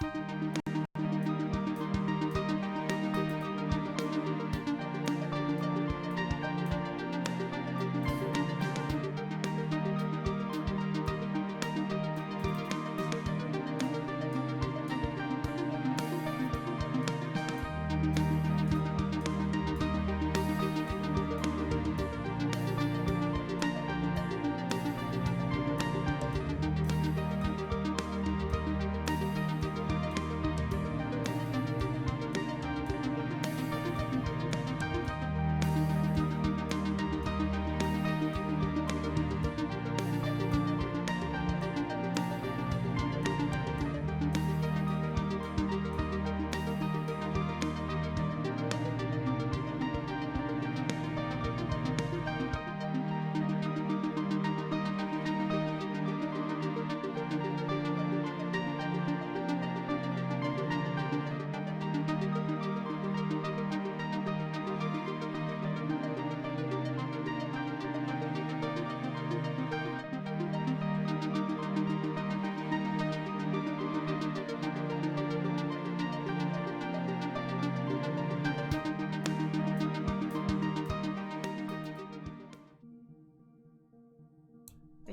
I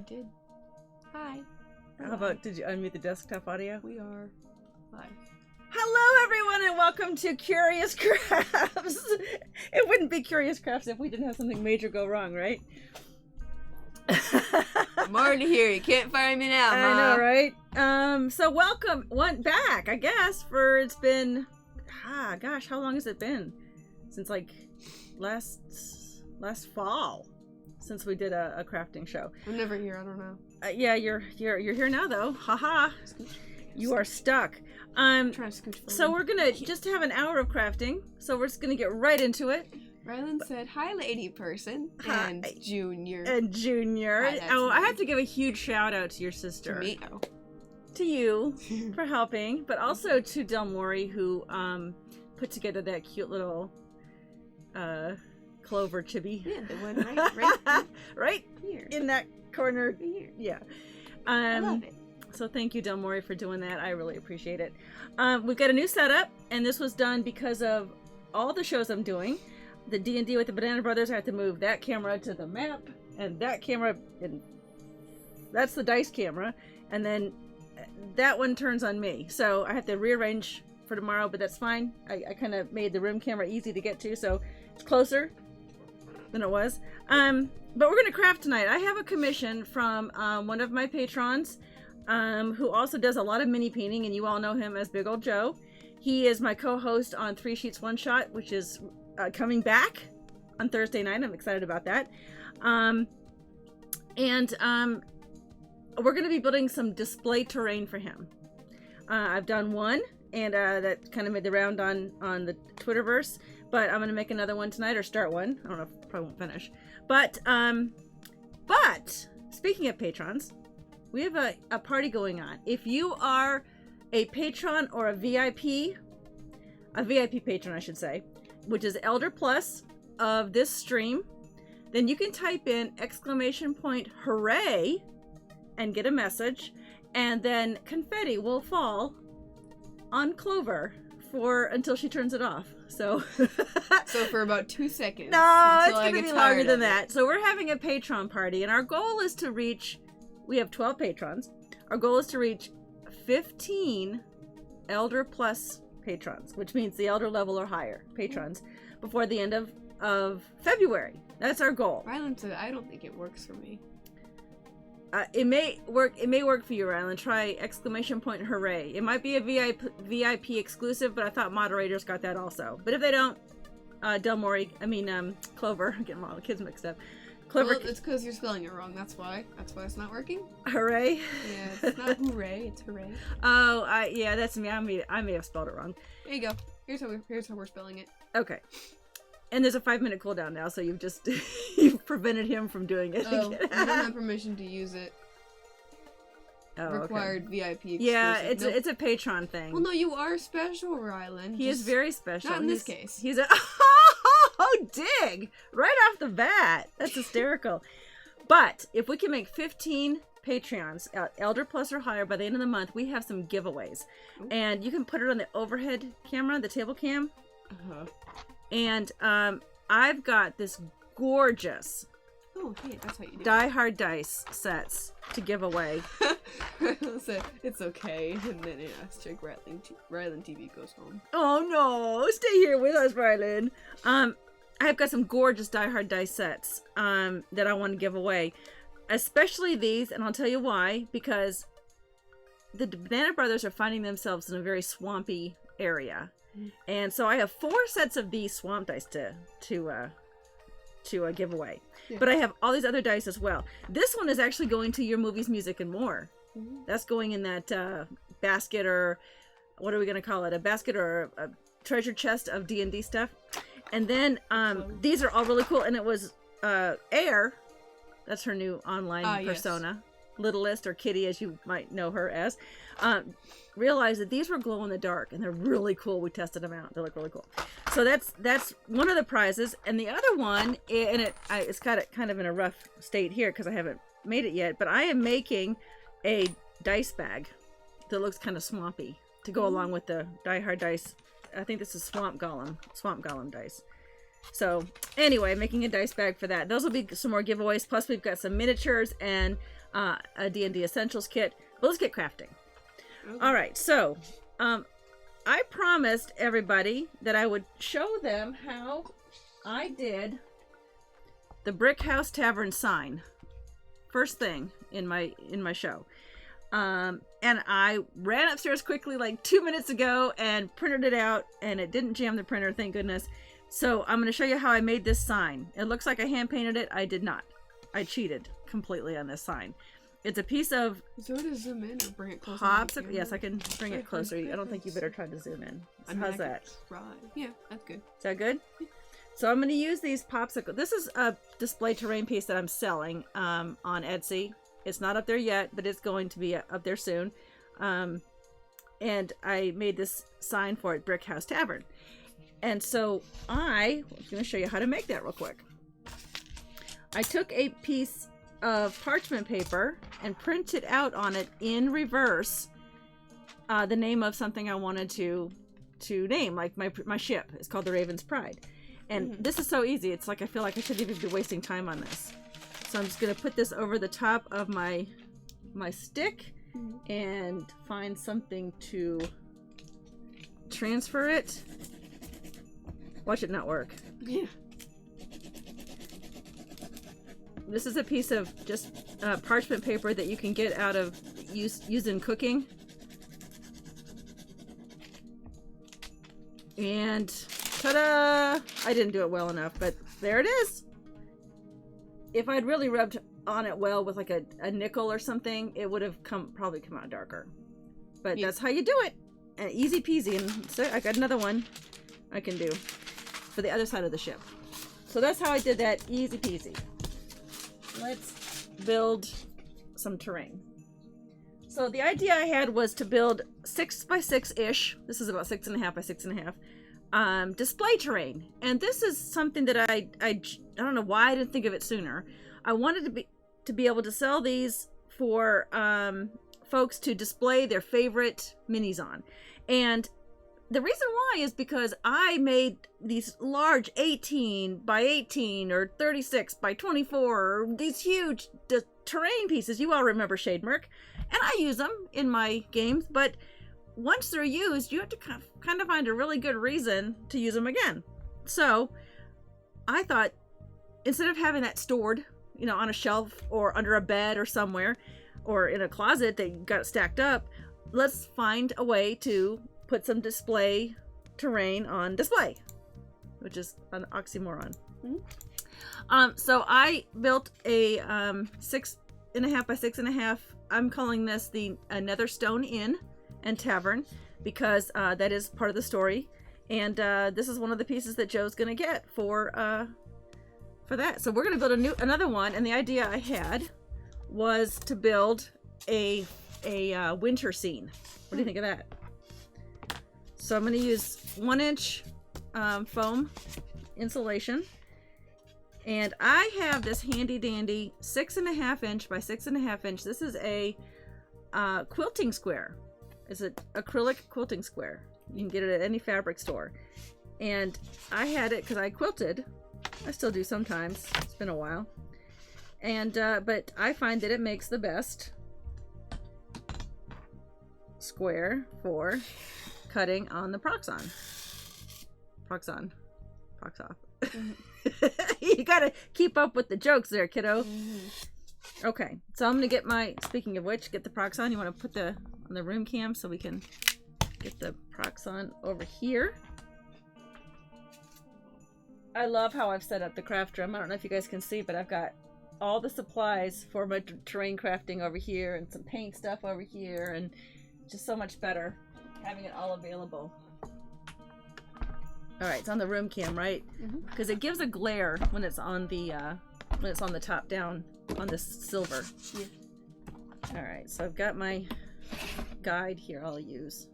did. Hi. How about, did you unmute the desktop audio? We are live. Hello, everyone, and welcome to Curious Crafts. It wouldn't be Curious Crafts if we didn't have something major go wrong, right? I'm already here. You can't fire me now, Ma. I know, right? So welcome back, I guess, for it's been, gosh, how long has it been? Since like last fall, since we did a crafting show. I'm never here. I don't know. Yeah, you're here now though. Haha. You are stuck. I'm trying to scooch forward. So we're gonna just have an hour of crafting. So we're just gonna get right into it. Rylan said, "Hi, lady person." Hi. And Junior. And Junior. Hi, Oh, I me. have to give a huge shout out to your sister. Tomato. To you for helping, but also to Del Mori who put together that cute little clover chibi. Yeah, the one right here. in that corner. Right here. Yeah. I love it. So thank you, Del Mori, for doing that. I really appreciate it. We've got a new setup, and this was done because of all the shows I'm doing. The D&D with the Banana Brothers, I have to move that camera to the map, and that camera, and that's the dice camera, and then that one turns on me. So I have to rearrange for tomorrow, but that's fine. I kind of made the room camera easy to get to, so it's closer than it was. But we're going to craft tonight. I have a commission from one of my patrons, who also does a lot of mini painting, and you all know him as Big Old Joe. He is my co-host on 3 Sheets 1 Shot, which is coming back on Thursday night. I'm excited about that. We're going to be building some display terrain for him. I've done one, and that kind of made the round on the Twitterverse, but I'm going to make another one tonight, or start one. I don't know, probably won't finish. But speaking of patrons, we have a party going on. If you are a patron or a VIP patron, I should say, which is Elder Plus of this stream, then you can type in !hooray and get a message, and then confetti will fall on Clover until she turns it off. So for about 2 seconds. No, it's going to be longer than that. So we're having a patron party, and our goal is to reach, we have 12 patrons. Our goal is to reach 15 Elder Plus patrons, which means the Elder level or higher patrons, before the end of February. That's our goal. Rylan said, "I don't think it works for me." It may work for you, Rylan. Try !hooray. It might be a VIP exclusive, but I thought moderators got that also. But if they don't, Clover, I'm getting all the kids mixed up. Clover. Well, it's because you're spelling it wrong. That's why it's not working. Hooray? Yeah, it's not hooray. It's hooray. Oh, yeah, that's me. I may have spelled it wrong. There you go. Here's how we're spelling it. Okay. And there's a 5-minute cooldown now, so you've just you've prevented him from doing it. Oh, you don't have permission to use it. Oh, required okay. VIP exclusive. Yeah, it's a patron thing. Well, no, you are special, Rylan. He is very special. Not in this case. He's a dig right off the bat. That's hysterical. But if we can make 15 Patreons, Elder Plus or higher, by the end of the month, we have some giveaways. Ooh. And you can put it on the overhead camera, the table cam. Uh-huh. And I've got this gorgeous Oh, hey, that's how you do Die Hard dice sets to give away. So, it's okay. And then Rylan TV goes home. Oh no, stay here with us, Rylan. I've got some gorgeous Die Hard dice sets that I want to give away. Especially these, and I'll tell you why, because the Banana Brothers are finding themselves in a very swampy area. And so I have 4 sets of these swamp dice to give away. Yeah. But I have all these other dice as well. This one is actually going to Your Movies, Music, and More. Mm-hmm. That's going in that basket, or what are we going to call it? A basket or a treasure chest of D&D stuff. And then these are all really cool. And it was Air, that's her new online persona, yes. Littlest, or Kitty as you might know her as, realized that these were glow in the dark and they're really cool. We tested them out. They look really cool. So that's one of the prizes. And the other one, and it's got it kind of in a rough state here because I haven't made it yet, but I am making a dice bag that looks kind of swampy to go along with the Die Hard dice. I think this is Swamp Golem dice. So anyway, making a dice bag for that. Those will be some more giveaways. Plus we've got some miniatures and a D&D Essentials kit. But let's get crafting. Okay. All right, so I promised everybody that I would show them how I did the Brick House Tavern sign. First thing in my show. And I ran upstairs quickly like 2 minutes ago and printed it out, and it didn't jam the printer, thank goodness. So I'm going to show you how I made this sign. It looks like I hand painted it. I did not. I cheated completely on this sign. It's a piece of so to zoom in or bring it closer. Yes, I can bring it closer. I don't think you better try to zoom in. So how's that? Try. Yeah, that's good. Is that good? So I'm going to use these popsicle. This is a display terrain piece that I'm selling on Etsy. It's not up there yet, but it's going to be up there soon. And I made this sign for it, Brick House Tavern. And so I'm going to show you how to make that real quick. I took a piece of parchment paper and printed out on it in reverse the name of something I wanted to name, like my ship. It's called the Raven's Pride. And this is so easy. It's like I feel like I shouldn't even be wasting time on this. So I'm just going to put this over the top of my stick and find something to transfer it. Watch it not work. Yeah. This is a piece of just parchment paper that you can get out of use in cooking. And ta-da! I didn't do it well enough, but there it is. If I'd really rubbed on it well with like a nickel or something, it would have probably come out darker. But that's how you do it. And easy peasy. And so I got another one I can do for the other side of the ship. So that's how I did that, easy peasy. Let's build some terrain. So the idea I had was to build 6 by 6-ish. This is about 6.5 by 6.5. Display terrain. And this is something that I don't know why I didn't think of it sooner. I wanted to be able to sell these for folks to display their favorite minis on. And the reason why is because I made these large 18 by 18 or 36 by 24, or these huge terrain pieces. You all remember Shademerk, and I use them in my games, but once they're used, you have to kind of find a really good reason to use them again. So I thought, instead of having that stored, on a shelf or under a bed or somewhere, or in a closet that you got stacked up, let's find a way to put some display terrain on display, which is an oxymoron. So I built a 6.5 by 6.5. I'm calling this the Netherstone Inn and Tavern because that is part of the story, and this is one of the pieces that Joe's gonna get for that. So we're gonna build another one, and the idea I had was to build a winter scene. What do you think of that? So I'm going to use 1-inch foam insulation, And I have this handy dandy 6.5 inch by 6.5 inch. This is a quilting square. It's an acrylic quilting square. You can get it at any fabric store. And I had it because I quilted. I still do sometimes. It's been a while. And but I find that it makes the best square for cutting on the Proxon. Proxoff. Mm-hmm. You gotta keep up with the jokes there, kiddo. Mm-hmm. Okay, so I'm gonna get my, speaking of which, get the Proxon. You want to put the on the room cam so we can get the Proxon over here. I love how I've set up the craft room. I don't know if you guys can see, but I've got all the supplies for my terrain crafting over here and some paint stuff over here, and just so much better having it all available. All right, it's on the room cam, right? Because it gives a glare when it's on the top down on this silver. Yeah. All right, so I've got my guide here I'll use.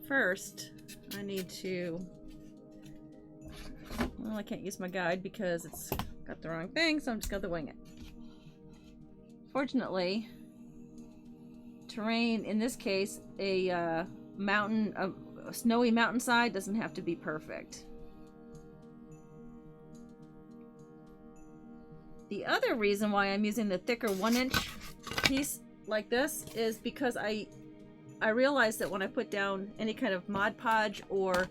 First, I need to, well, I can't use my guide because it's got the wrong thing, so I'm just going to wing it. Fortunately, terrain, in this case, a mountain, a snowy mountainside doesn't have to be perfect. The other reason why I'm using the thicker 1-inch piece like this is because I realized that when I put down any kind of Mod Podge or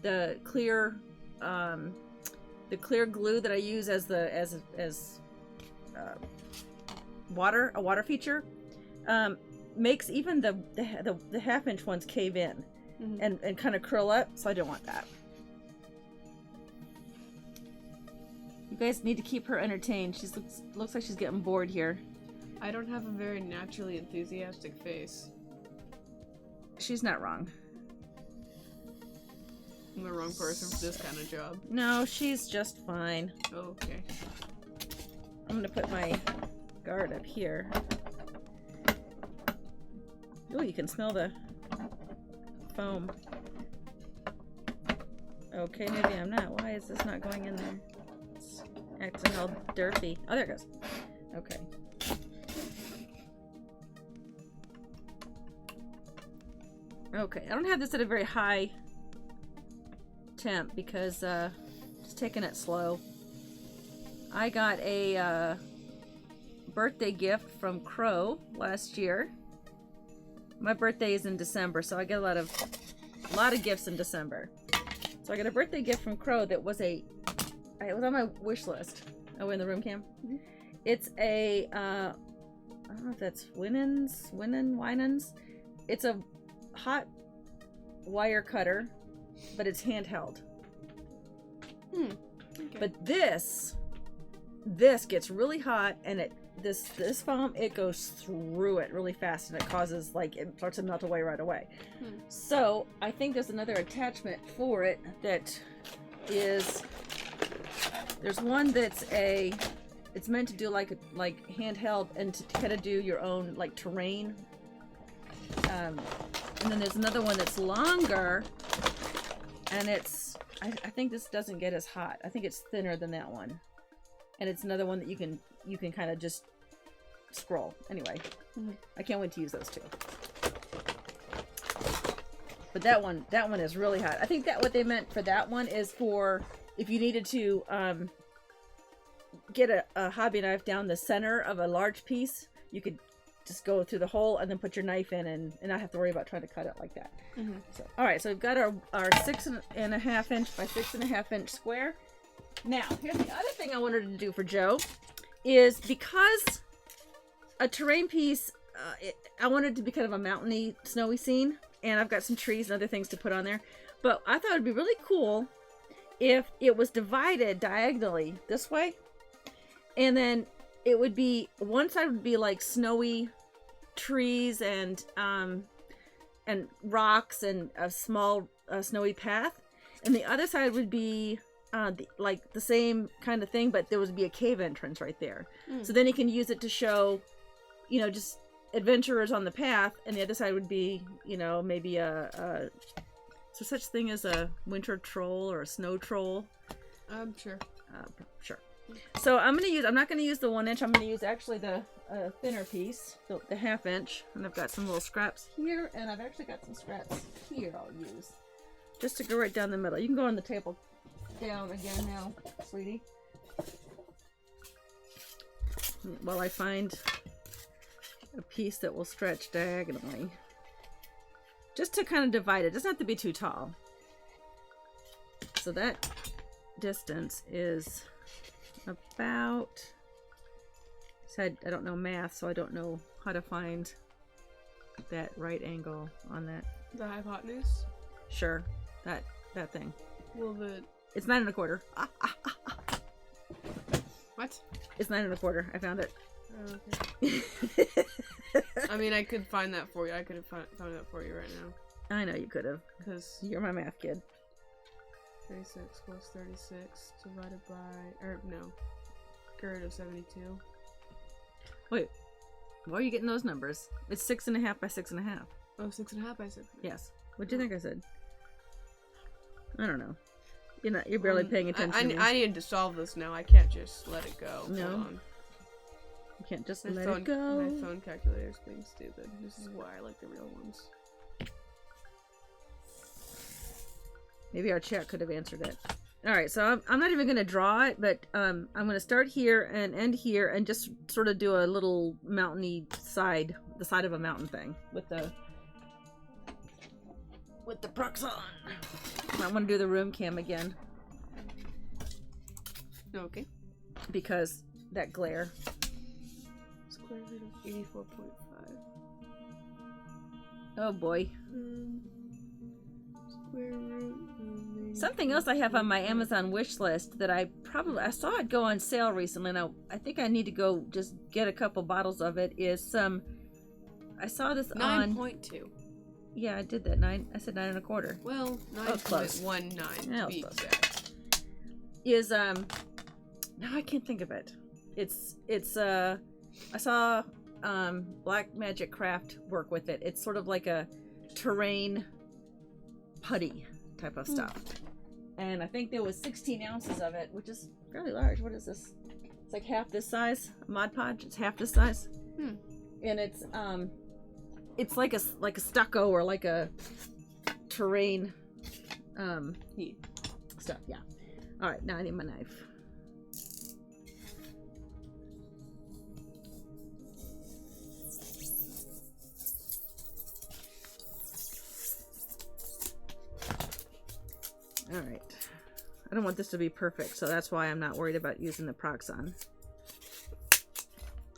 the clear glue that I use as a water feature, makes even the 1/2-inch ones cave in. Mm-hmm. and kind of curl up, so I don't want that. You guys need to keep her entertained. She looks like she's getting bored here. I don't have a very naturally enthusiastic face. She's not wrong. I'm the wrong person for this kind of job. No, she's just fine. Oh, okay. I'm gonna put my guard up here. Oh, you can smell the foam. Okay, maybe I'm not. Why is this not going in there? It's acting all dirty. Oh, there it goes. Okay. Okay, I don't have this at a very high temp because just taking it slow. I got a birthday gift from Crow last year. My birthday is in December, so I get a lot of gifts in December. So I got a birthday gift from Crow that was it was on my wish list. Oh, in the room cam. Mm-hmm. It's a I don't know if that's Winans. It's a hot wire cutter, but it's handheld. Okay. But this gets really hot, and this foam, it goes through it really fast, and it causes, like, it starts to melt away right away. So I think there's another attachment for it that is, there's one that's it's meant to do like handheld and to kind of do your own like terrain, and then there's another one that's longer, and it's I think this doesn't get as hot. I think it's thinner than that one, and it's another one that you can kind of just scroll. Anyway, I can't wait to use those two. But that one is really hot. I think that what they meant for that one is for if you needed to get a hobby knife down the center of a large piece, you could just go through the hole and then put your knife in and not have to worry about trying to cut it like that. So, all right, so we've got our 6.5 inch by 6.5 inch square. Now, here's the other thing I wanted to do for Joe is because a terrain piece, I wanted it to be kind of a mountainy, snowy scene, and I've got some trees and other things to put on there. But I thought it'd be really cool if it was divided diagonally this way, and then it would be, one side would be like snowy trees and rocks and a small snowy path, and the other side would be like the same kind of thing, but there would be a cave entrance right there. So then you can use it to show, just adventurers on the path, and the other side would be, maybe so such thing as a winter troll or a snow troll. Sure. Sure. So I'm not gonna use the 1 inch. I'm gonna use actually the thinner piece, the 1/2 inch, and I've got some little scraps here, and I've actually got some scraps here I'll use just to go right down the middle. You can go on the table down again now, sweetie, while I find a piece that will stretch diagonally, just to kind of divide it. It doesn't have to be too tall. So that distance is about, said I don't know math, so I don't know how to find that right angle on that. The hypotenuse? Sure, that thing. Well, it's 9 1/4. What? It's 9 1/4. I found it. Oh, okay. I mean, I could find that for you. I could have found that for you right now. I know you could have, because you're my math kid. 36 plus 36 divided by, or no, get rid of 72. Wait, why are you getting those numbers? It's 6.5 by 6.5. Oh, 6.5 by 6. Yes. What do you think I said? I don't know. You're barely paying attention. I need to solve this now. I can't just let it go. No. Hold on. You can't just let it go. My phone calculator's being stupid. This is why I like the real ones. Maybe our chat could have answered it. Alright, so I'm not even going to draw it, but I'm going to start here and end here and just sort of do a little mountainy side, the side of a mountain thing with the Proxon. I want to do the room cam again. Okay. Because that glare. Square root of 84.5. Oh boy. Square root of Something else I have on my Amazon wish list that I saw it go on sale recently, and I think I need to go just get a couple bottles of it, is some, I saw this 9.2. Yeah, I did that. I said 9 1/4. Well, 9.19 to be exact. Is now I can't think of it. It's I saw Black Magic Craft work with it. It's sort of like a terrain putty type of stuff. And I think there was 16 ounces of it, which is fairly large. What is this? It's like half this size. Mod Podge. It's half this size. And it's like a stucco or like a terrain stuff. Yeah. All right, now I need my knife. All right. I don't want this to be perfect, so that's why I'm not worried about using the Proxon.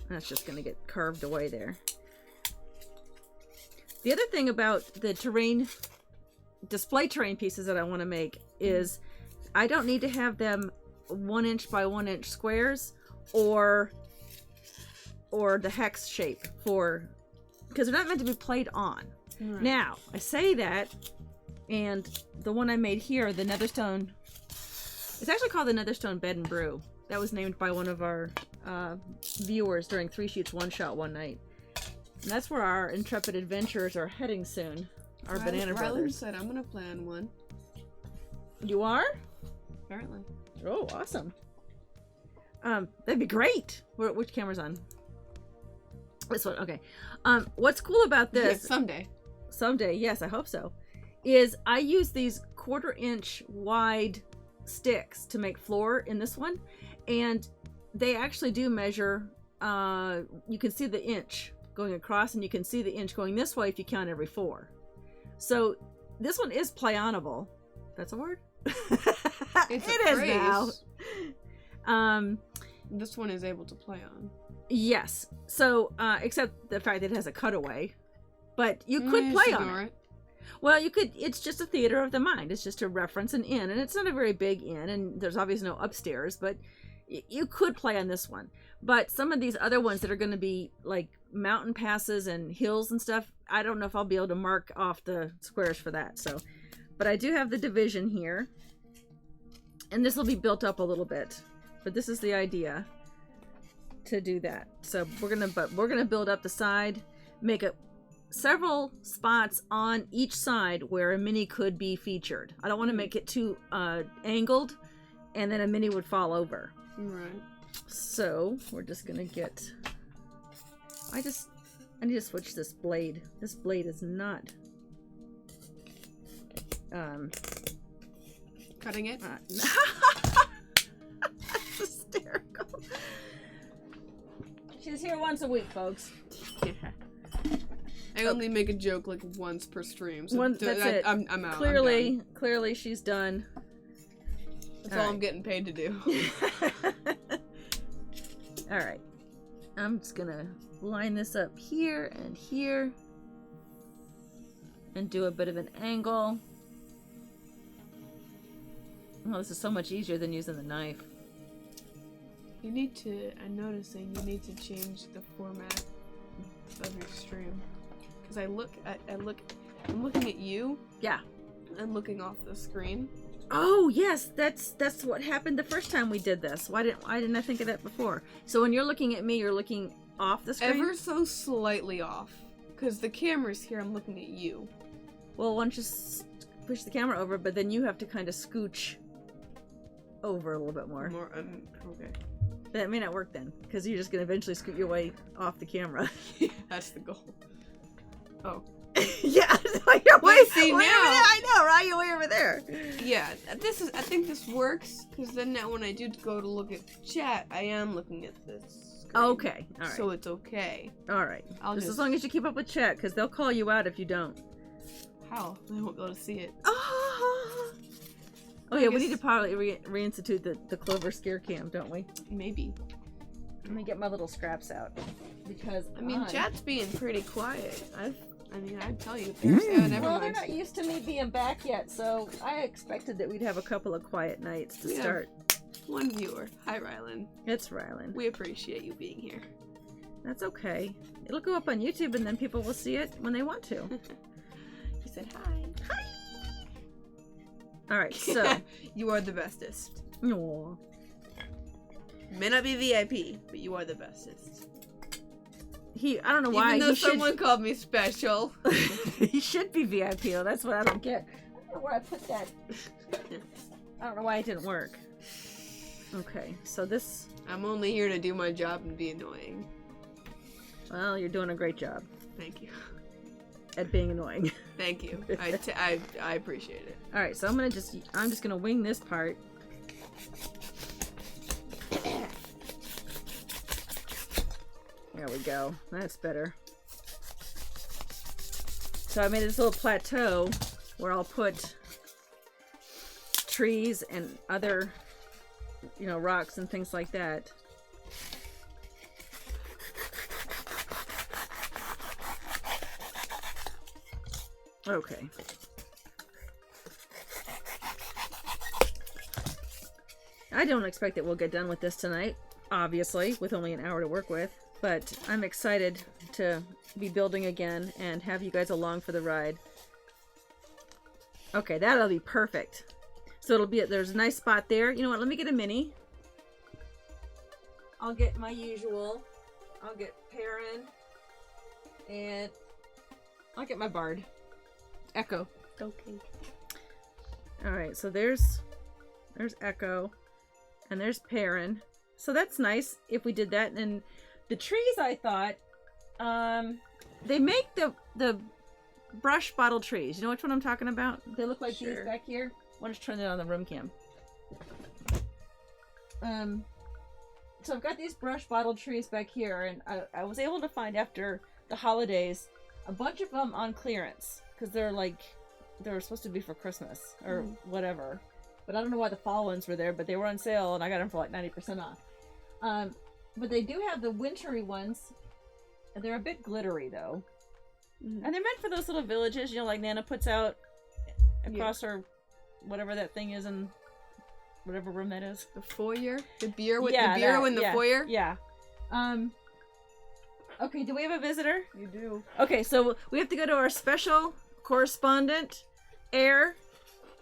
That's just going to get carved away there. The other thing about the display terrain pieces that I want to make is I don't need to have them 1 inch by 1 inch squares or the hex shape because they're not meant to be played on. Right. Now, I say that, and the one I made here, the Netherstone, it's actually called the Netherstone Bed and Brew. That was named by one of our viewers during 3 Sheets 1 Shot one night. And that's where our intrepid adventurers are heading soon. Our Banana Brothers. said I'm gonna plan one. You are? Apparently. Oh, awesome. That'd be great. Which camera's on? This one. Okay. What's cool about this? Yeah, Someday, yes, I hope so. Is I use these 1/4 inch wide sticks to make floor in this one, and they actually do measure. You can see the inch going across, and you can see the inch going this way if you count every 4. So this one is play-onable. That's a word? It is now. This one is able to play on. Yes. So, except the fact that it has a cutaway. But you could play on it. Well, you could. It's just a theater of the mind. It's just a reference an inn, and it's not a very big inn, and there's obviously no upstairs, but you could play on this one. But some of these other ones that are going to be like mountain passes and hills and stuff, I don't know if I'll be able to mark off the squares for that. So, but I do have the division here, and this will be built up a little bit. But this is the idea to do that. So we're gonna build up the side, make several spots on each side where a mini could be featured. I don't want to make it too angled, and then a mini would fall over. Right. So we're just gonna get. I need to switch this blade. This blade is not. Cutting it. That's hysterical. She's here once a week, folks. Yeah. I only make a joke like once per stream. So That's it. I'm out. Clearly, she's done. That's all I'm getting paid to do. All right. I'm just gonna line this up here and here, and do a bit of an angle. Oh, this is so much easier than using the knife. You need to. I'm noticing you need to change the format of your stream. Because I'm looking at you. Yeah. I'm looking off the screen. Oh yes, that's what happened the first time we did this. Why didn't I think of that before? So when you're looking at me, you're looking off the screen? Ever so slightly off. Because the camera's here, I'm looking at you. Well, why don't you push the camera over, but then you have to kind of scooch over a little bit more. Okay. That may not work then, because you're just going to eventually scoot your way off the camera. That's the goal. Oh. Yeah, see now. I know, right? You're way over there. Yeah, I think this works, because then now when I do go to look at chat, I am looking at this screen. Okay, alright. So it's okay. Alright. Just as long as you keep up with chat, because they'll call you out if you don't. How? I won't be able to see it. Oh yeah, we need to probably reinstitute the Clover scare cam, don't we? Maybe. Let me get my little scraps out. Because I mean, chat's being pretty quiet. I'd tell you. Never well, mind. they're not used to me being back yet, so I expected that we'd have a couple of quiet nights to start. One viewer. Hi, Rylan. It's Rylan. We appreciate you being here. That's okay. It'll go up on YouTube, and then people will see it when they want to. He said hi. Hi! Alright, so. You are the bestest. Aww. May not be VIP, but you are the bestest. I don't know why. Even though someone called me special. He should be VIP, though. That's what I don't get. I don't know where I put that. I don't know why it didn't work. Okay, so this... I'm only here to do my job and be annoying. Well, you're doing a great job. Thank you. At being annoying. Thank you. I appreciate it. Alright, so I'm just gonna wing this part. There we go. That's better. So I made this little plateau where I'll put trees and other, rocks and things like that. Okay. I don't expect that we'll get done with this tonight, obviously, with only an hour to work with. But I'm excited to be building again and have you guys along for the ride. Okay, that'll be perfect. So there's a nice spot there. You know what, let me get a mini. I'll get my usual. I'll get Perrin. And I'll get my Bard. Echo. Okay. Alright, so there's Echo. And there's Perrin. So that's nice if we did that. And the trees, I thought, they make the brush bottle trees. You know which one I'm talking about? They look like these back here. I'll just turn it on the room cam. So I've got these brush bottle trees back here, and I was able to find after the holidays a bunch of them on clearance because they're supposed to be for Christmas or whatever. But I don't know why the fall ones were there, but they were on sale, and I got them for like 90% off. But they do have the wintry ones. They're a bit glittery, though. And they're meant for those little villages, like Nana puts out across her, whatever that thing is in whatever room that is. The foyer? The bureau in the foyer? Yeah. Okay, do we have a visitor? You do. Okay, so we have to go to our special correspondent, Air,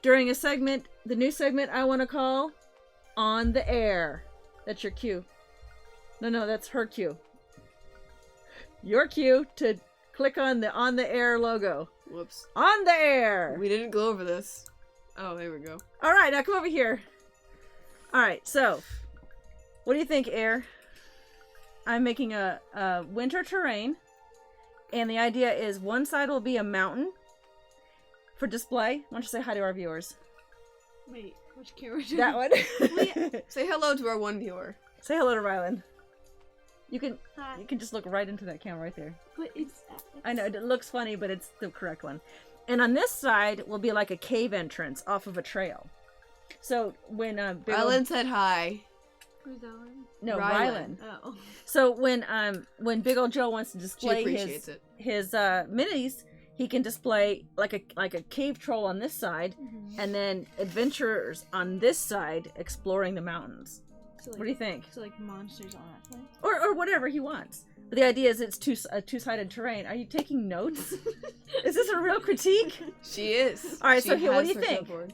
during a segment, the new segment I want to call On the Air. That's your cue. No, that's her cue. Your cue to click on the On the Air logo. Whoops. On the Air! We didn't go over this. Oh, there we go. Alright, now come over here. All right, so what do you think, Air? I'm making a winter terrain, and the idea is one side will be a mountain for display. Why don't you say hi to our viewers? Wait, which camera? That one. Say hello to our one viewer. Say hello to Rylan. You can Hi. you can just look right into that camera right there. But it's I know it looks funny, but it's the correct one. And on this side will be like a cave entrance off of a trail. So when Rylan said hi. Who's that one? no Rylan. Rylan. Oh. So when Big Ol' Joe wants to She display appreciates it. his minis, he can display like a cave troll on this side, and then adventurers on this side exploring the mountains. So like, What do you think? So like monsters on that side? Or whatever he wants. But the idea is it's a two-sided terrain. Are you taking notes? Is this a real critique? She is. All right, She so here, what has do you her think? clipboard.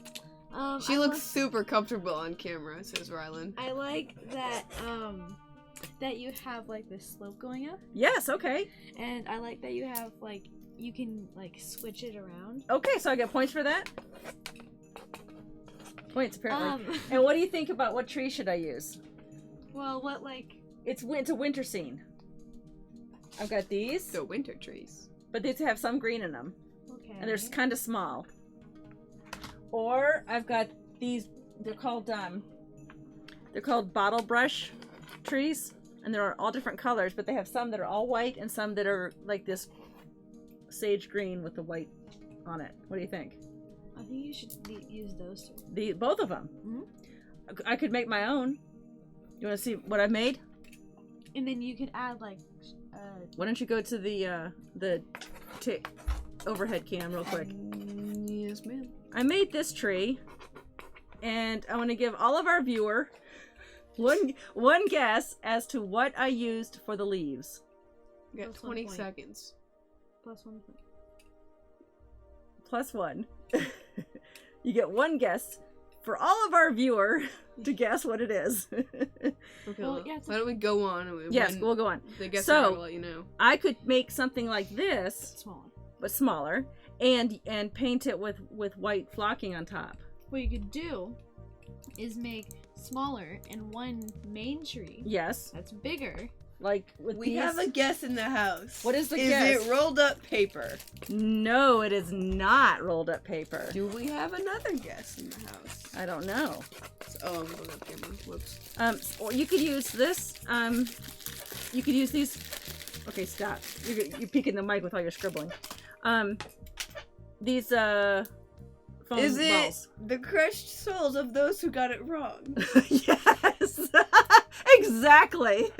I She looks like- super comfortable on camera, says Rylan. I like that that you have like this slope going up, Yes, okay. and I like that you have like you can like switch it around. Okay, so I get points for that? Points, apparently. Um, And what do you think about what tree should I use? well, what like It's a winter scene. I've got these, The winter trees. but these have some green in them. okay. And they're kind of small. Or I've got these, they're called bottle brush trees, and they're all different colors, but they have some that are all white and some that are like this sage green with the white on it. What do you think? I think you should use those two. Both of them. I could make my own. You want to see what I've made? And then you could add like Why don't you go to the overhead cam real quick? Yes, ma'am. I made this tree, and I want to give all of our viewer one guess as to what I used for the leaves. You got Plus 1 20 point. seconds. plus 1 point. Plus one. You get one guess for all of our viewer to guess what it is. Okay, Well, yeah, it's why don't we go on? And Yes, when we'll go on. They guess So- I'll let you know. I could make something like this, Smaller. but smaller, and paint it with white flocking on top. What you could do is make smaller and one main tree Yes, that's bigger. like with We these. have a guess in the house. What is the Is guess? it rolled up paper? No, it is not rolled up paper. Do we have another guess in the house? I don't know. Oh, I'm going up camera. Whoops. Or you could use this. You could use these. Okay, stop. You're peeking the mic with all your scribbling. These foam Is it balls. the crushed souls of those who got it wrong? Yes, exactly.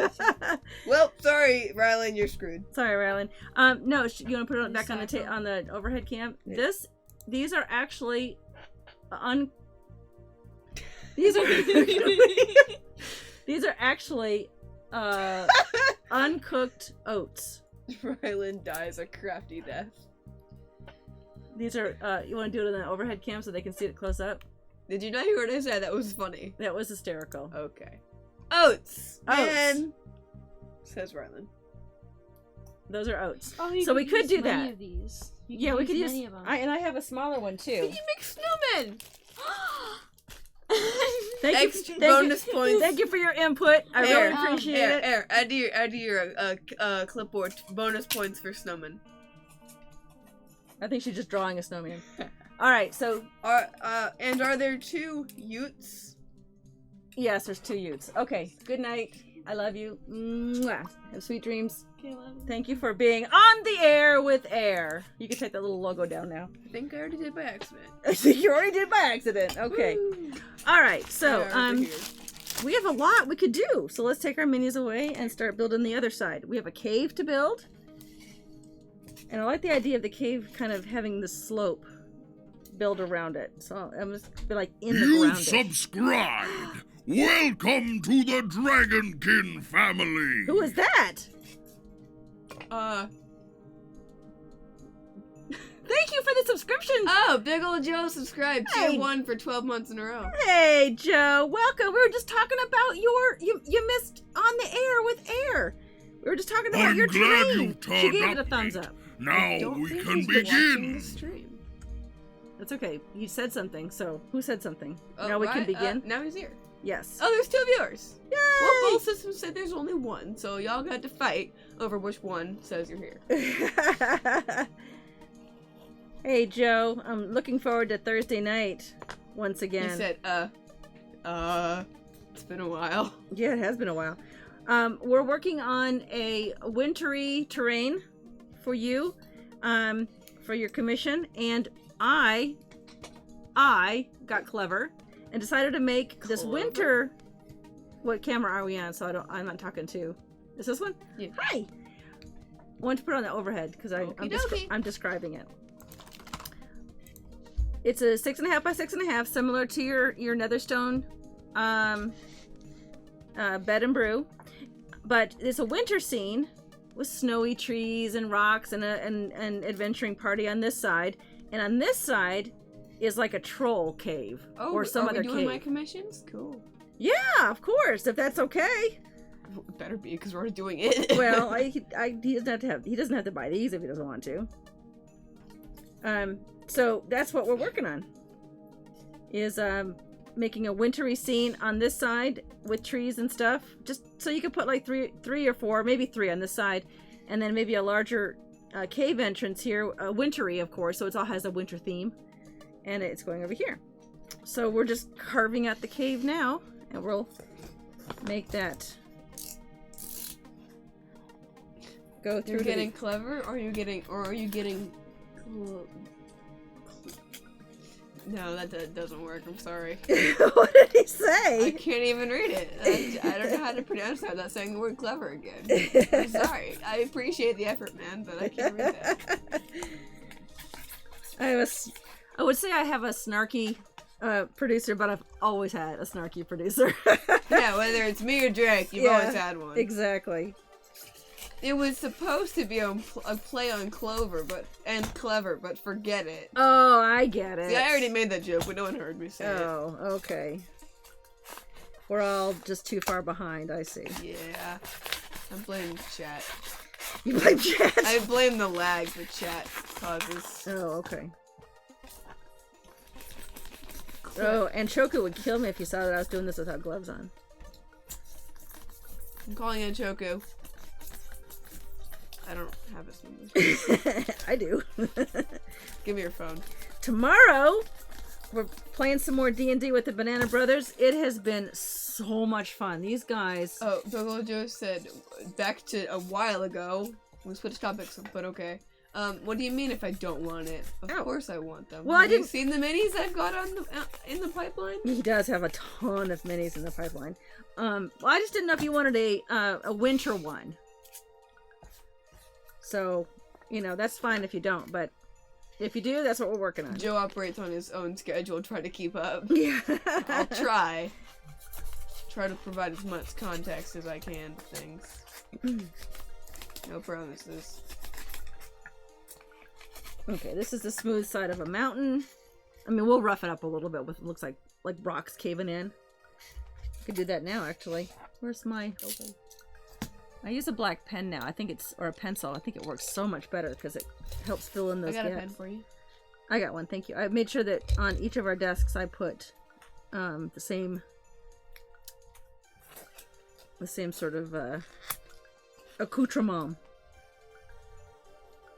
Well, sorry, Rylan, you're screwed. Sorry, Rylan. No, you want to put it back on the on the overhead cam? Yeah. These are actually These are these are actually uncooked oats. Rylan dies a crafty death. These are you want to do it on the overhead cam so they can see it close up? Did you not hear what I said? That was funny. That was hysterical. Okay. Oats! Oats. Man! Says Rylan. Those are oats. Oh, you So we could use do many that. Of these. You Yeah, we could use. many of them. And I have a smaller one too. Can you make snowmen? Thank you, Extra thank bonus you, points. Thank you for your input. I Air, really appreciate Air, it. Air, add to your clipboard bonus points for snowmen. I think she's just drawing a snowman. All right, so And are there 2 Utes? yes, there's 2 Utes. Okay, good night. I love you. Mwah. Have sweet dreams. Caleb. Thank you for being on the air with Air. You can take that little logo down now. I think I already did by accident. I think you already did by accident. Okay. Woo. All right. So They are over here. we have a lot we could do. So let's take our minis away and start building the other side. We have a cave to build. And I like the idea of the cave kind of having the slope build around it. So I'm just be like in the You've ground. subscribed. Welcome to the Dragonkin family. Who is that? Thank you for the subscription. Oh, Big Ol' Joe subscribed. Hey. Tier 1 for 12 months in a row. Hey Joe, welcome. We were just talking about you missed on the air with Air. We were just talking about I'm your glad train. you She gave turned it a up, thumbs Pete. up. Now Don't we think can he's been watching begin. the stream. That's okay. You said something. So who said something? Oh, now we can right, begin. now he's here. Yes. Oh, there's 2 viewers. Yay! Well, both systems said there's only 1, so y'all got to fight over which one says you're here. Hey, Joe. I'm looking forward to Thursday night once again. He said, it's been a while. Yeah, it has been a while. We're working on a wintry terrain for you, for your commission, and I got clever and decided to make this winter. What camera are we on? So I'm not talking to. Is this one? Yeah. Hi. I want to put on the overhead because I'm describing it. It's a 6.5 by 6.5, similar to your Netherstone bed and brew, but it's a winter scene with snowy trees and rocks and an adventuring party on this side, and on this side is like a troll cave or some other cave. Are we doing my commissions? Cool. Yeah, of course, if that's okay. Well, it better be because we're doing it. Well, he doesn't have to buy these if he doesn't want to. So that's what we're working on. Is making a wintry scene on this side with trees and stuff, just so you could put like three or four, maybe 3 on this side, and then maybe a larger cave entrance here, wintry of course, so it all has a winter theme, and it's going over here. So we're just carving out the cave now, and we'll make that go through. You're getting clever, or are you getting No, that doesn't work. I'm sorry. What did he say? I can't even read it. I don't know how to pronounce that without saying the word clever again. I'm sorry. I appreciate the effort, man, but I can't read that. I would say I have a snarky producer, but I've always had a snarky producer. Yeah, whether it's me or Drake, you've always had one. Exactly. It was supposed to be a play on clever, but forget it. Oh, I get it. See, I already made that joke, but no one heard me say it. Oh, okay. We're all just too far behind, I see. Yeah. I blame chat. You blame chat? I blame the lag that chat causes. Oh, okay. Oh, and Choku would kill me if he saw that I was doing this without gloves on. I'm calling in Choku. I don't have his number. I do. Give me your phone. Tomorrow, we're playing some more D&D with the Banana Brothers. It has been so much fun. These guys... Oh, Douglas Joe said, back to a while ago, we switched topics, but okay. What do you mean if I don't want it? Of course I want them. Well, Have you seen the minis I've got on in the pipeline? He does have a ton of minis in the pipeline. Well, I just didn't know if you wanted a winter one. So, that's fine if you don't, but if you do, that's what we're working on. Joe operates on his own schedule, try to keep up. Yeah. I'll try. Try to provide as much context as I can to things. No promises. Okay, this is the smooth side of a mountain. I mean, we'll rough it up a little bit with, looks like rocks caving in. Could do that now, actually. Where's my... Okay. I use a black pen now. I think or a pencil. I think it works so much better because it helps fill in those gaps. I got a pen for you. I got one, thank you. I made sure that on each of our desks I put the same sort of accoutrement.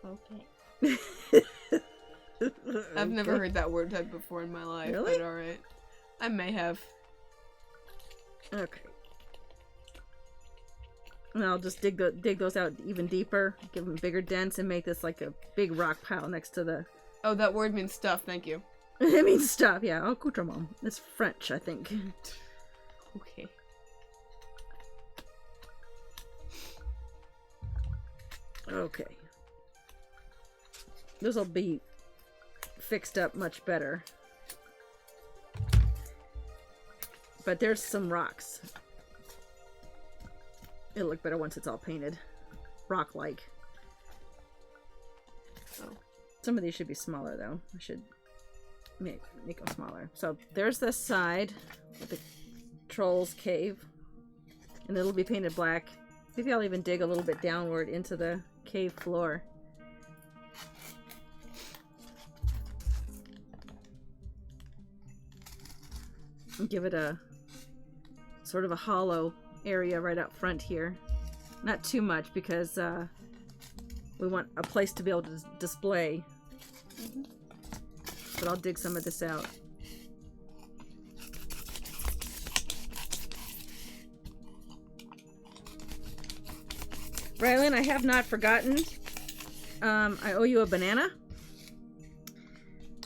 Okay. I've never heard that word type before in my life, really? But alright. I may have. Okay. And I'll just dig those out even deeper, give them bigger dents, and make this like a big rock pile next to the... Oh, that word means stuff, thank you. It means stuff, yeah. Accoutrement. It's French, I think. Okay. Okay. Those will be fixed up much better. But there's some rocks. It'll look better once it's all painted. Rock-like. Oh. Some of these should be smaller, though. I should make them smaller. So there's this side with the troll's cave. And it'll be painted black. Maybe I'll even dig a little bit downward into the cave floor. And give it a sort of a hollow area right up front here. Not too much because we want a place to be able to display. But I'll dig some of this out. Rylan, I have not forgotten. I owe you a banana.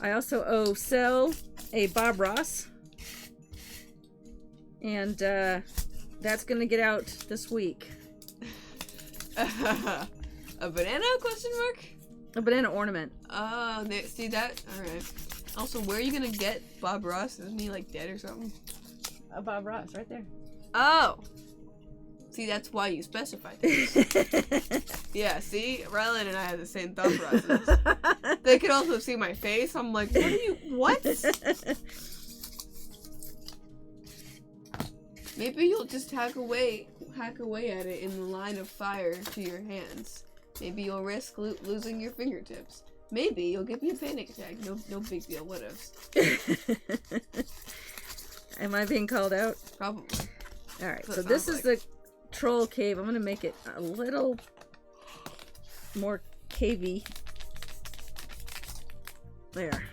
I also owe Sel a Bob Ross. And that's gonna get out this week. A banana? Question mark? A banana ornament. Oh, see that? Alright. Also, where are you gonna get Bob Ross? Isn't he like dead or something? A Bob Ross, right there. Oh! See, that's why you specified this. Yeah, see? Rylan and I have the same thought process. They could also see my face. I'm like, what are you, what? Maybe you'll just hack away at it in the line of fire to your hands. Maybe you'll risk losing your fingertips. Maybe you'll give me a panic attack. No big deal. What else? Am I being called out? Probably. All right. So this is the troll cave. I'm gonna make it a little more cavey. There.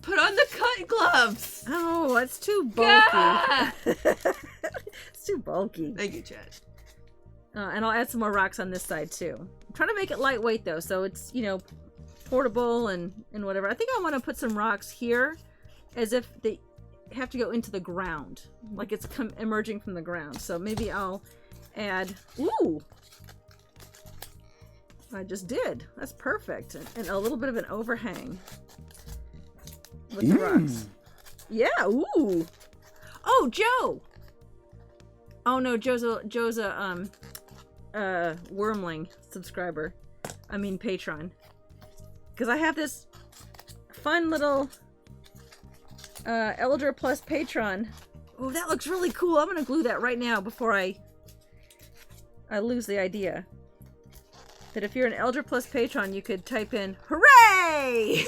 Put on the cut gloves. Oh, it's too bulky. It's too bulky. Thank you, Chad. And I'll add some more rocks on this side too. I'm trying to make it lightweight though, so it's, you know, portable and whatever. I think I want to put some rocks here as if they have to go into the ground, like it's emerging from the ground. So maybe I'll add, ooh, I just did. That's perfect. And a little bit of an overhang with the rocks. Yeah, ooh. Oh, Joe. Oh no, Joe's a Wormling subscriber. I mean patron. Because I have this fun little Elder Plus patron. Oh, that looks really cool. I'm gonna glue that right now before I lose the idea. That if you're an Elder Plus patron, you could type in hooray!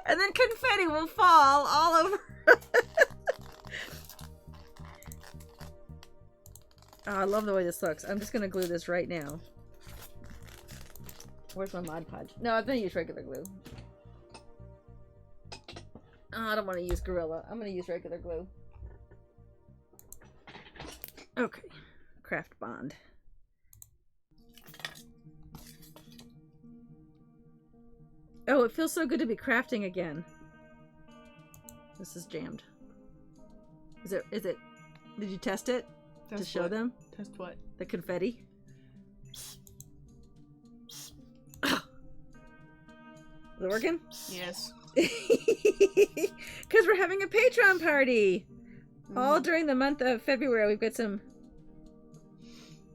And then confetti will fall all over. Oh, I love the way this looks. I'm just gonna glue this right now. Where's my Mod Podge? No, I'm gonna use regular glue. Oh, I don't want to use Gorilla. I'm gonna use regular glue. Okay. Craft Bond. Oh, it feels so good to be crafting again. This is jammed. Is it, did you test it? To show them? Test what? The confetti? Is it working? Yes. Because we're having a Patreon party! All during the month of February, we've got some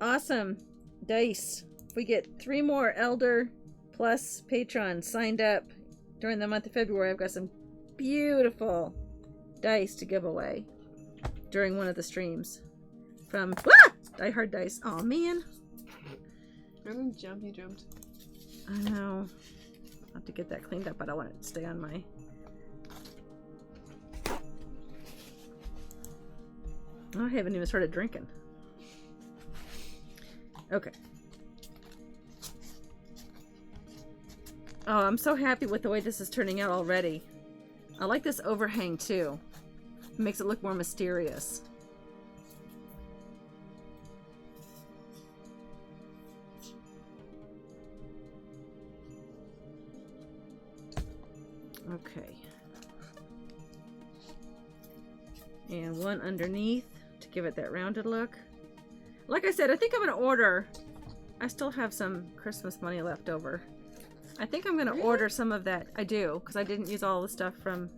awesome dice. If we get 3 more Elder Plus patrons signed up during the month of February, I've got some beautiful dice to give away during one of the streams. From Die Hard Dice. Oh man. I didn't jump, you jumped. I know. I'll have to get that cleaned up. I don't want it to stay on my... Oh, I haven't even started drinking. Okay. Oh, I'm so happy with the way this is turning out already. I like this overhang too. It makes it look more mysterious. Okay. And one underneath to give it that rounded look. Like I said, I think I'm going to order... I still have some Christmas money left over. I think I'm going to order some of that. I do, because I didn't use all the stuff from...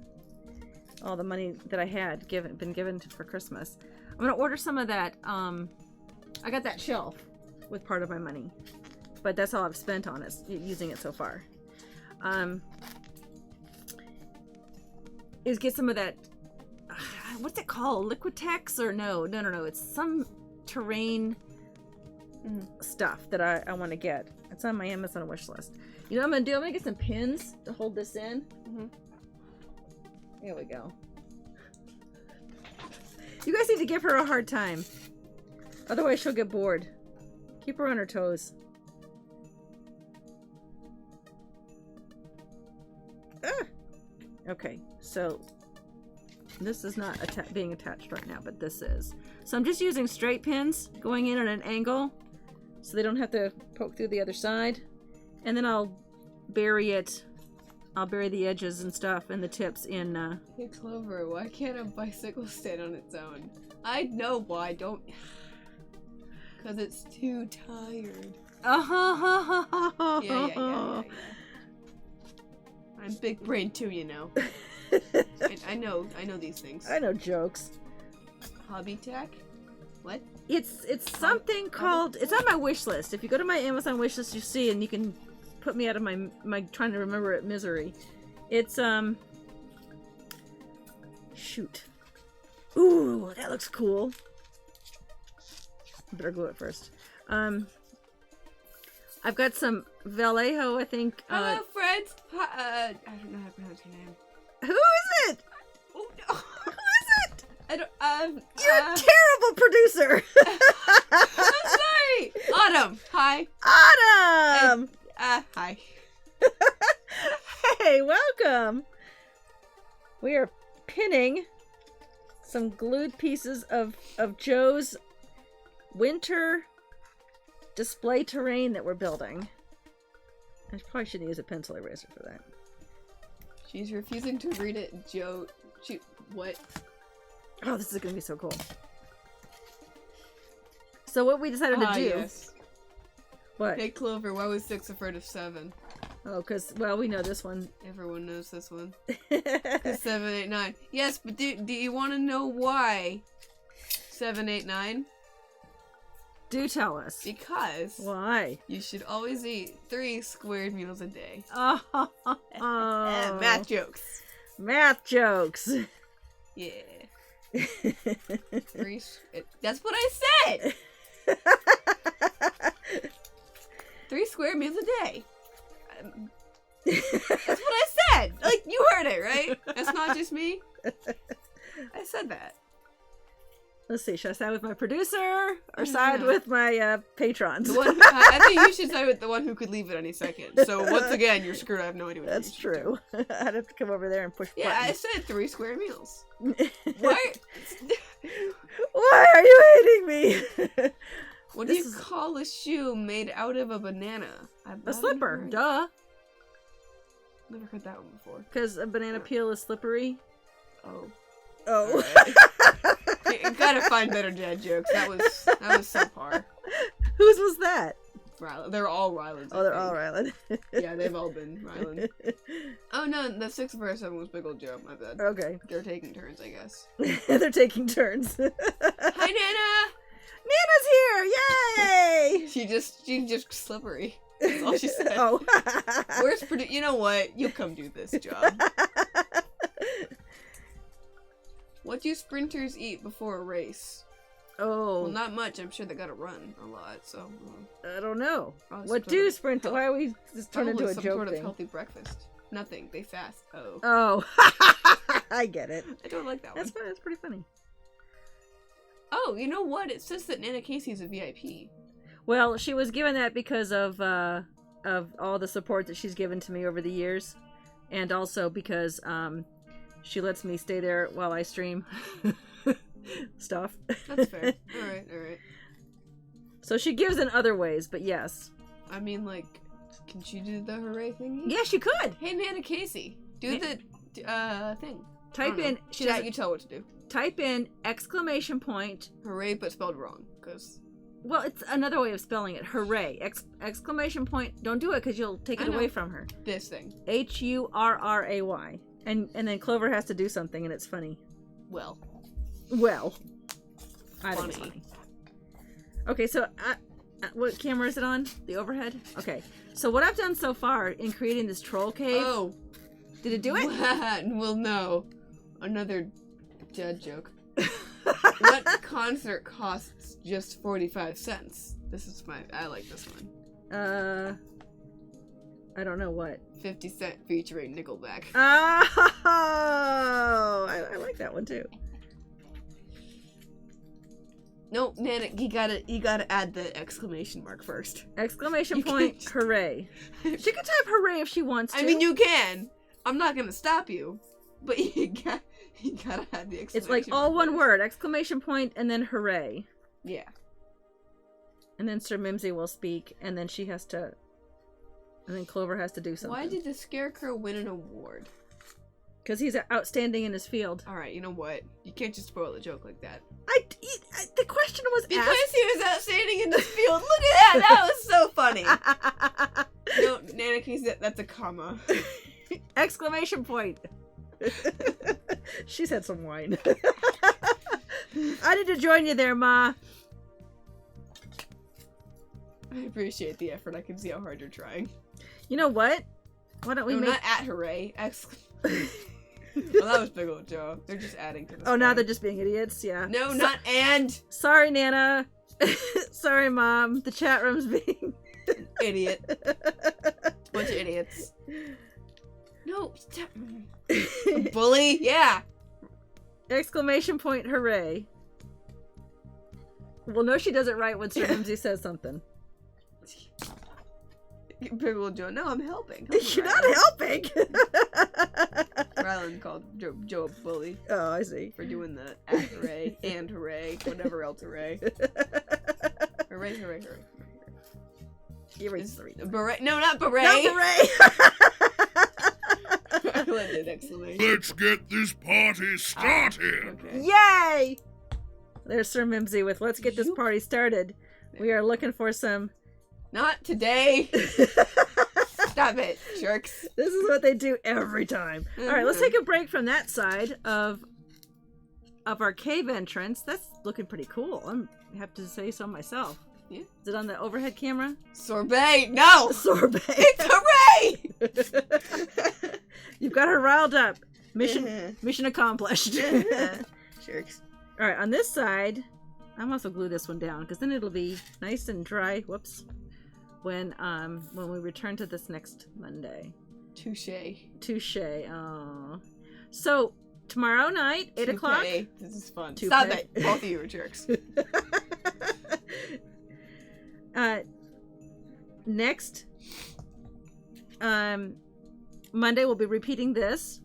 all the money that I had been given for Christmas. I'm going to order some of that. I got that shelf with part of my money. But that's all I've spent on it, using it so far. Is get some of that, what's it called? Liquitex or no, it's some terrain stuff that I want to get. It's on my Amazon wish list. You know what I'm gonna do? I'm gonna get some pins to hold this in. Here we go. You guys need to give her a hard time. Otherwise she'll get bored. Keep her on her toes. Ah! Okay, so this is not being attached right now, but this is. So I'm just using straight pins going in at an angle so they don't have to poke through the other side. And then I'll bury it. I'll bury the edges and stuff and the tips in. Hey Clover, why can't a bicycle stand on its own? I know why. Don't. Because it's too tired. Yeah. I'm big brain too, you know. I know these things. I know jokes. Hobby tack? What? It's something called. It's on my wish list. If you go to my Amazon wish list, you see, and you can put me out of my trying to remember it misery. It's shoot. Ooh, that looks cool. Better glue it first. I've got some Vallejo, I think. Hello, friends. I don't know how to pronounce your name. Who is it? Oh no. Who is it? I don't. You're a terrible producer. I'm sorry. Autumn. Hi. Autumn. Hi. Hey, welcome. We are pinning some glued pieces of Joe's winter display terrain that we're building. I probably shouldn't use a pencil eraser for that. She's refusing to read it, Joe. What? Oh, this is gonna be so cool. So what we decided to do... Yes. What? Hey Clover, why was 6 afraid of 7? Oh, because, well, we know this one. Everyone knows this one. 7, 8, 9. Yes, but do you want to know why 7, 8, 9? Do tell us. Because Why? you should always eat 3 squared meals a day. Oh. Math jokes. Math jokes. Yeah. That's what I said! 3 square meals a day. That's what I said! Like, you heard it, right? That's not just me. I said that. Let's see, should I side with my producer or side with my patrons? The one, I think you should side with the one who could leave at any second. So once again, you're screwed. I have no idea what That's true. I'd have to come over there and push Yeah, I buttons. said 3 square meals. Why? Why are you hating me? What do you call a shoe made out of a banana? A slipper, duh. Never heard that one before. Because a banana peel is slippery. Oh. Oh. Right. You gotta find better dad jokes. That was subpar. Whose was that? Rylan. They're all Rylan's. Oh, they're all Rylan. Yeah, they've all been Rylan. Oh no, the 6 verse 7 was Big Ol' Joe. My bad. Okay. They're taking turns, I guess. They're taking turns. Hi, Nana. Nana's here! Yay! She's just slippery. That's all she said. Oh. Where's you know what? You come do this job. What do sprinters eat before a race? Oh. Well, not much. I'm sure they gotta run a lot, so... I don't know. Probably What some do sort of sprinters... Why are we just turning into a some joke sort thing? of healthy breakfast. Nothing. They fast. Oh. Oh. I get it. I don't like that one. That's fun. That's pretty funny. Oh, you know what? It says that Nana Casey's a VIP. Well, she was given that because of all the support that she's given to me over the years. And also because, she lets me stay there while I stream stuff. That's fair. Alright. So she gives in other ways, but yes. I mean, like, can she do the hooray thingy? Yeah, she could. Hey, Nana Casey, do the thing. Type in. She Chat, doesn't- you tell what to do. Type in exclamation point. Hooray, but spelled wrong, because... Well, it's another way of spelling it. Hooray. Exclamation point. Don't do it because you'll take it away from her. This thing. Hurray. And then Clover has to do something, and it's funny. Well. I think it's funny. Okay, so what camera is it on? The overhead? Okay. So what I've done so far in creating this troll cave... Oh. Did it do it? Well, no. Another dad joke. What concert costs just 45 cents? This is I like this one. I don't know what. 50 Cent featuring Nickelback. Oh! I like that one too. No, Nana, you gotta add the exclamation mark first. Exclamation You point, can't- hooray. She can type hooray if she wants to. I mean, you can. I'm not gonna stop you, but you gotta add the exclamation. It's like mark all one first. word, exclamation point, and then hooray. Yeah. And then Sir Mimsy will speak, and then she has to... And then Clover has to do something. Why did the Scarecrow win an award? Because he's outstanding in his field. All right, you know what? You can't just spoil a joke like that. The question was Because asked... he was outstanding in this field. Look at that! That was so funny. No, Nana, can you say that's a comma? Exclamation point. She's had some wine. I need to join you there, Ma. I appreciate the effort. I can see how hard you're trying. You know what? Why don't we No, make... not at hooray. Well, that was Big Old Joe. They're just adding to this. Oh, now thing. they're just being idiots? Yeah. No, not and. Sorry, Nana. Sorry, Mom. The chat room's being... Idiot. Bunch of idiots. No, stop. Bully? Yeah. Exclamation point, hooray. Well, no, she does it right when Sir Mimsy says something. Big Old Joe. No, I'm helping. You're not helping! Ryland called Joe a bully Oh, I see. for doing the at hooray and hooray, whatever else hooray. Hooray, hooray, hooray. Erase three. Beret? No, not beret. No, hooray! I love that exclamation. Let's get this party started. Okay. Yay! There's Sir Mimsy with let's get this party started. We are looking for some... Not today. Stop it, jerks. This is what they do every time. All right, let's take a break from that side of our cave entrance. That's looking pretty cool. I have to say so myself. Yeah. Is it on the overhead camera? Sorbet. No. Sorbet. It's hooray. You've got her riled up. Mission accomplished. Jerks. All right, on this side, I'm also glue this one down because then it'll be nice and dry. Whoops. When we return to this next Monday. Touche. Oh. So tomorrow night, 8 o'clock. This is fun. Toupe. Stop it. Both of you are jerks. Next Monday we'll be repeating this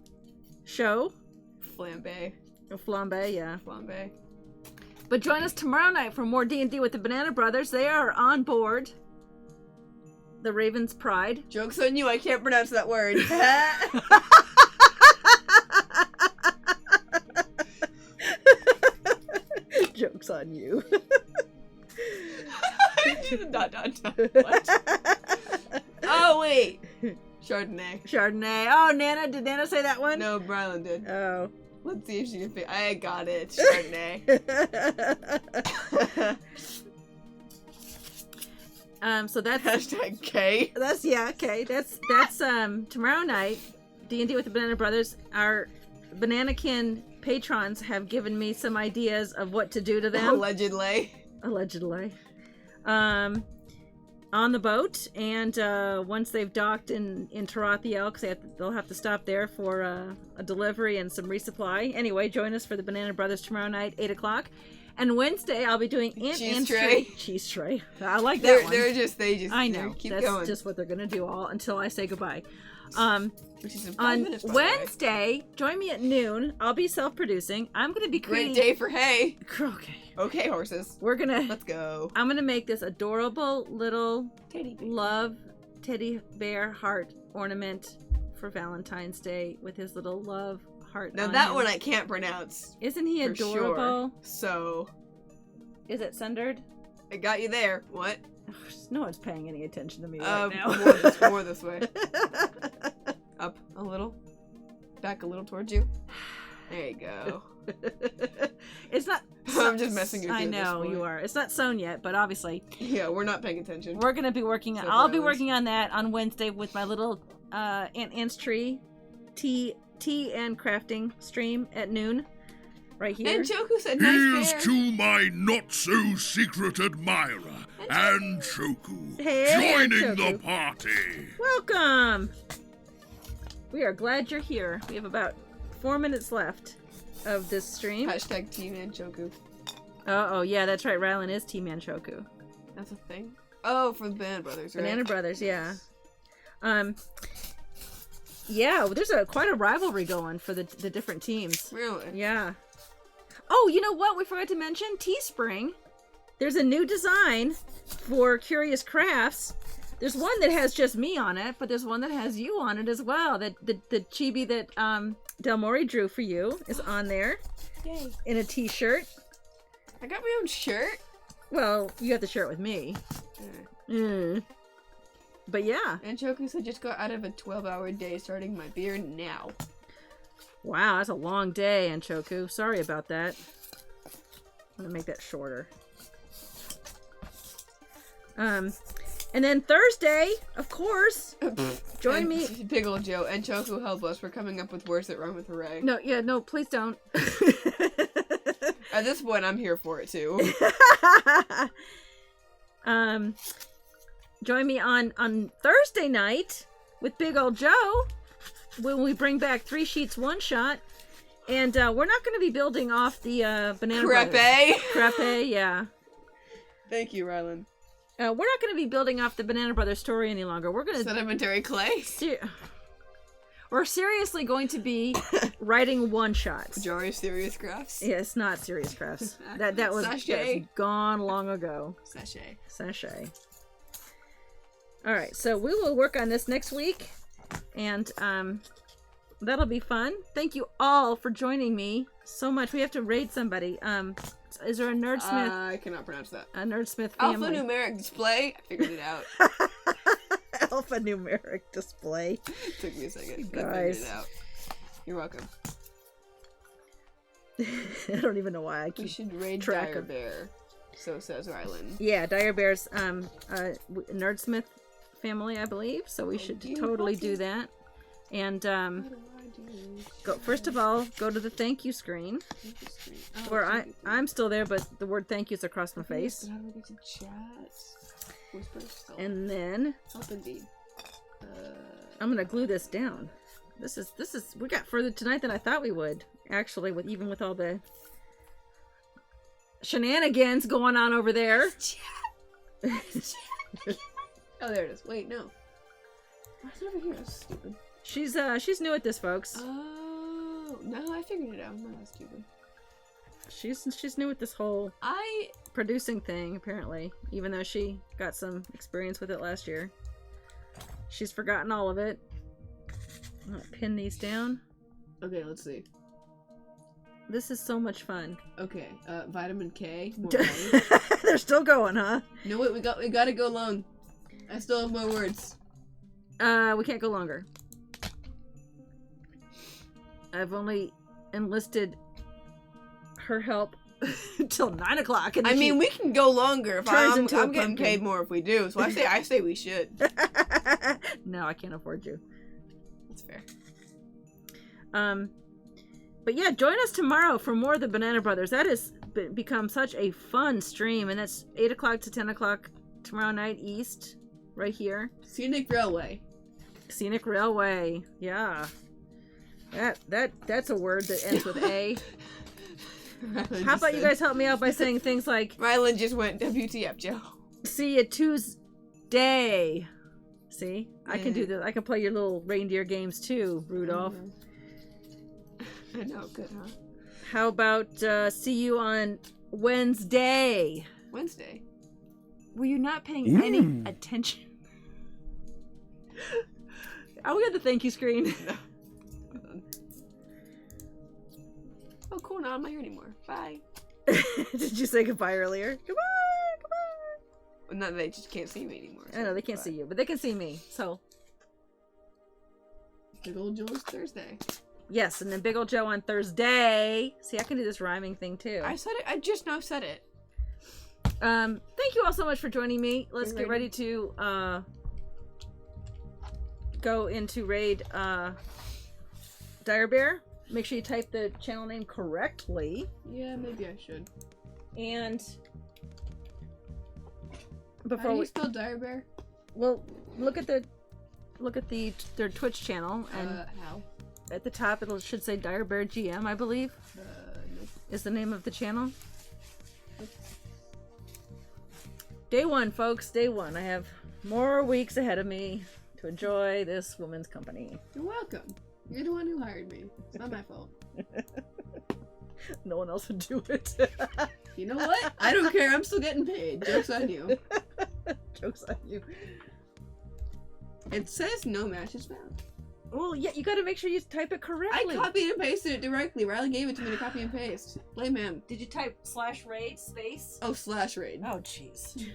show. Flambe. Flambe, yeah. Flambe. But join us tomorrow night for more D&D with the Banana Brothers. They are on board the Raven's Pride. Joke's on you. I can't pronounce that word. Joke's on you. What? Oh, wait. Chardonnay. Chardonnay. Oh, Nana. Did Nana say that one? No, Brylan did. Oh. Let's see if she can fit. I got it. Chardonnay. So that's Hashtag K. That's tomorrow night. D&D with the Banana Brothers. Our Bananakin patrons have given me some ideas of what to do to them. Allegedly. On the boat, and once they've docked in Tarathiel, because they'll have to stop there for a delivery and some resupply. Anyway, join us for the Banana Brothers tomorrow night, 8 o'clock. And Wednesday, I'll be doing Cheese tray. Cheese tray. I like that one. I know. Keep That's going. just what they're going to do all until I say goodbye. Which is in 5 On minutes, by the way. Wednesday, join me at noon. I'll be self-producing. I'm going to be creating... Great day for hay. Okay. Okay, horses. We're going to... Let's go. I'm going to make this adorable little Teddy bear. love teddy bear heart ornament for Valentine's Day with his little love heart Now on that him. one I can't pronounce. Isn't he for adorable? Sure. So, Is it Sundered? I got you there. What? No one's paying any attention to me right now. More this way. Up a little. Back a little towards you. There you go. It's not... I'm just messing with you. I at this know point. you are. It's not sewn yet, but obviously Yeah, we're not paying attention. we're gonna be working. So I'll be Rylan's- working on that on Wednesday with my little Aunt Anne's tree tea and crafting stream at noon, right here. And Choku said nice Here's bear. to my not-so-secret admirer, and Choku, Hey, joining Choku. the party. Welcome. We are glad you're here. We have about 4 minutes left of this stream. Hashtag Team and Choku. Oh, yeah, that's right. Rylan is Team Anshoku. That's a thing? Oh, for the Banana Brothers, right? Banana Brothers, yeah. Yeah, well, there's quite a rivalry going for the different teams. Really? Yeah. Oh, you know what? We forgot to mention Teespring. There's a new design for Curious Crafts. There's one that has just me on it, but there's one that has you on it as well. The chibi that Del Mori drew for you is on there. Yay. In a t-shirt. I got my own shirt? Well, you got the shirt with me. But yeah. And Choku said just got out of a 12-hour day starting my beer now. Wow, that's a long day, Anshoku. Sorry about that. I'm gonna make that shorter. And then Thursday, of course, join me. Big ol' Joe and Choku, help us. We're coming up with words that rhyme with hooray. No, yeah, no, please don't. At this point, I'm here for it too. Join me on Thursday night with Big Ol' Joe when we bring back 3 Sheets One Shot, and we're not going to be building off the Banana Brothers. Crepe, yeah. Thank you, Rylan. We're not going to be building off the Banana Brothers story any longer. We're going to Sedimentary clay. We're seriously going to be writing one-shots. Qyjari Serious Crafts. Yeah, it's not Serious Crafts. that was gone long ago. Sachet. All right, so we will work on this next week, and that'll be fun. Thank you all for joining me so much. We have to raid somebody. Is there a Nerdsmith? I cannot pronounce that. A Nerdsmith family. Alphanumeric display. I figured it out. Alphanumeric display. Took me a second. Guys. I figured it out. You're welcome. I don't even know why I keep We should raid track Dire of... Bear. So says Rylan. Yeah, Dire Bear's Nerdsmith family, I believe. So we should totally do that. And first of all, go to the thank you screen. Where I'm still there, but the word thank you's across my face. How do we get to chat? And then I'm gonna glue this down. This is we got further tonight than I thought we would. Actually, with all the shenanigans going on over there. Oh, there it is. Wait, no. Why's it over here? That's stupid. She's new at this, folks. Oh no, I figured it out. I'm not that stupid. She's new at this whole producing thing, apparently. Even though she got some experience with it last year, she's forgotten all of it. I'm gonna pin these down. Okay, let's see. This is so much fun. Okay, vitamin K. More They're still going, huh? No, wait, we gotta go long. I still have more words. We can't go longer. I've only enlisted her help till 9 o'clock. I mean, we can go longer. If I'm getting pumpkin. paid more if we do. So I say we should. No, I can't afford you. That's fair. But yeah, join us tomorrow for more of the Banana Brothers. That has become such a fun stream, and that's 8 o'clock to 10 o'clock tomorrow night East, right here. Scenic Railway. Scenic Railway, yeah. That's a word that ends with A. How about you guys help me out by saying things like... Rylan just went WTF, Joe. See you Tuesday. See? I can do that. I can play your little reindeer games too, Rudolph. I know, good, huh? How about see you on Wednesday? Wednesday? Were you not paying any attention? Are we on the thank you screen? No. Oh, cool. Now I'm not here anymore. Bye. Did you say goodbye earlier? Goodbye. Well, no, they just can't see me anymore. I know they can't see you, but they can see me. So. Big Ol' Joe's Thursday. Yes, and then Big Ol' Joe on Thursday. See, I can do this rhyming thing too. I said it. I just now said it. Thank you all so much for joining me. Let's get ready to go into raid Dire Bear. Make sure you type the channel name correctly. Yeah, maybe I should. And How do you spell Dire Bear? Well, look at their Twitch channel, and how? at the top it should say Dire Bear GM, I believe. Nope. Is the name of the channel. Day one, folks. Day one. I have more weeks ahead of me to enjoy this woman's company. You're welcome. You're the one who hired me. It's not my fault. No one else would do it. You know what? I don't care. I'm still getting paid. Joke's on you. Joke's on you. It says no matches found. Well, yeah, you gotta make sure you type it I correctly. copied and pasted it directly. Riley gave it to me to copy and paste. Blame him. Did you type /raid space? Oh, /raid. Oh, jeez.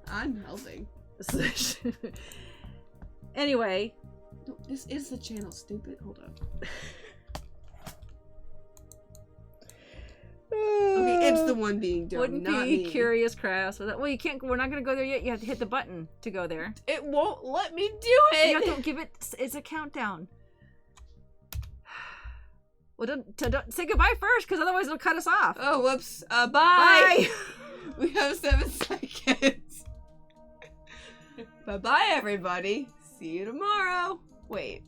I'm helping. Anyway. No, this is the channel, stupid. Hold up. Okay, it's the one being done, Wouldn't not be me. Curious Crafts. Well, you can't. We're not gonna go there yet. You have to hit the button to go there. It won't let me do You it! have to give it. It's a countdown. Well, don't say goodbye first, because otherwise it'll cut us off. Oh, whoops. Bye! Bye. We have 7 seconds. Bye-bye, everybody. See you tomorrow. Wait.